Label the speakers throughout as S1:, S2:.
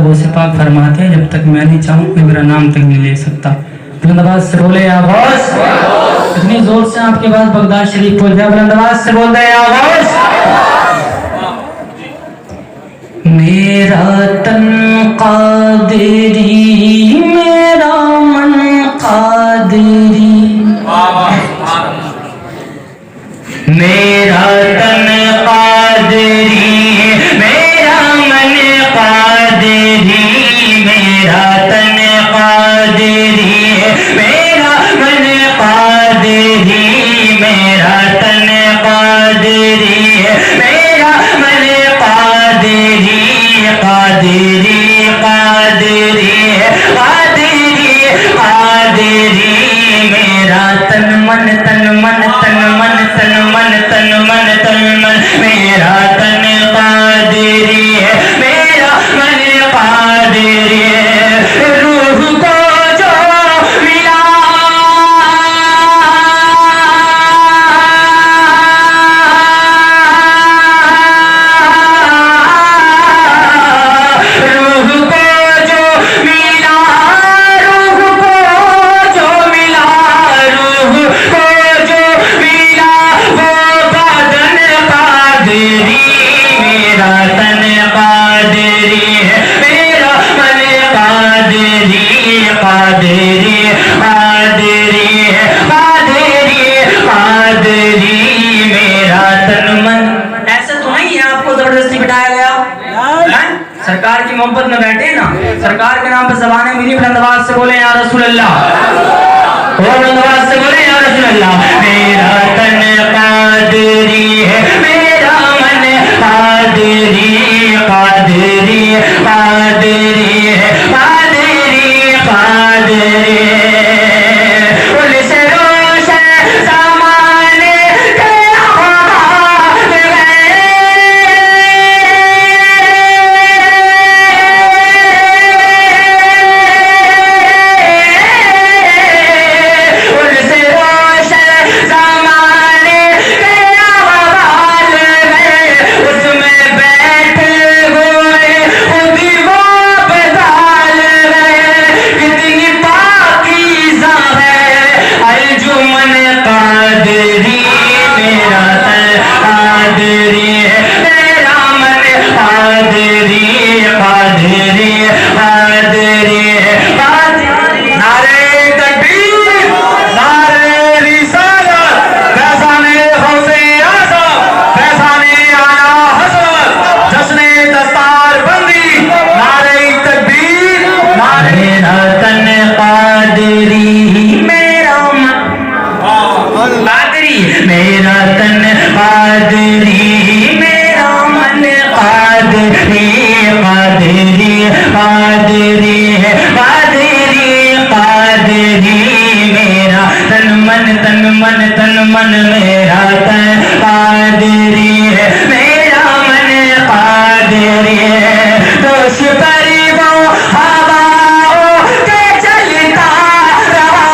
S1: غوث پاک فرماتے ہیں جب تک میں نہیں چاہوں کوئی میرا نام تک نہیں لے سکتا. بلند آواز سے بولے یا غوث. اتنی زور سے آپ کے بعد بغداد شریف پہنچ جائے, بلند آواز سے بولتے ہیں یا غوث. میرا تن قادری میرا من قادری, میرا تن قادری میرا من قادری, میرا تن قادری میرا من قادری, میرا تن قادری میرا من قادری, قادری قادری قادری قادری, میرا تن من تن من تن من تن من تن من تن من, میرا تن قادری ہے میرا من قادری ہے. روح کو جو ملا روح کو جو ملا روح کو جو ملا روح کو جو ملا وہ بدن قادری, میرا تن قادری ہے میرا من قادری, قادری قادری ہے قادری قادری, میرا تن من. ایسا تو نہیں ہے آپ کو زبردستی بٹھایا گیا, سرکار کی محبت میں بیٹھے نا, سرکار کے نام پر زبانیں میری. بلند آواز سے بولے یا رسول اللہ, بلند آواز سے بولے یا رسول اللہ. میرا تن قادری ہے میرا من قادری, قادری قادری ہے قادری قادری. ان سے روشن زمانے کے آباد گئے, ان سے روشن زمانے کے آباد گئے, اس میں بیٹھے ہوئے خود وہ بدال گئے. کتنی پاکیزہ ہے الجمن قادری, میرا تن قادری ہے میرا من قادری, قادری قادری ہے قادری. نعرہ تکبیر, نعرہ رسالت, فیضان غوث اعظم, فیضان اعلیٰ حضرت, جشن دستار بندی, نعرہ تکبیر, میرا تن قادری میرا من قادری, میرا تن قادری میرا من قادری, قادری قادری ہے قادری قادری, میرا تن من تن من تن من, میرا تن قادری ہے میرا من قادری ہے. دوش پری وہ ہواؤں کے چلتا رہا,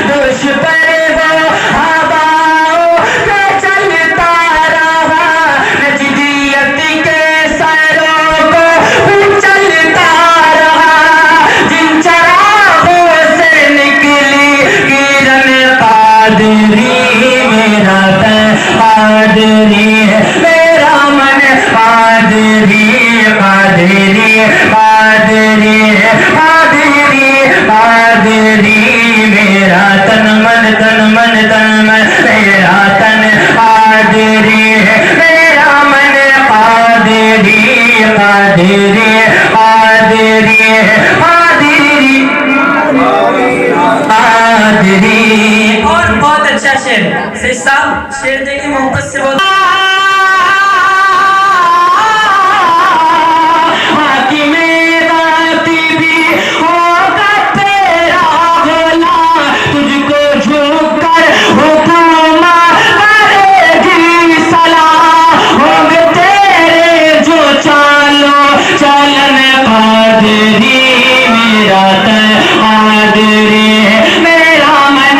S1: دوش پری وہ ہواؤں کے چلتا رہا, نجدیت کے سروں کو چلتا رہا, جن چراغوں سے نکلی کرن قادری, میرا تن قادری ہے میرا من قادری, قادری قادری ہے قادری قادری, میرا تن من تن من تن من, میرا تن قادری ہے میرا من قادری, قادری قادری ہے قادری قادری. اور بہت اچھا شعر سید صاحب, شعر دیکھیں محبت سے بول. حاکم ذات بھی ہوگا تیرا بھولا, تجھ کو جھک کر حکومت کرے گی صلاح, ہوں گے تیرے جو چالو چلن قادری, میرا تن قادری ہے میرا من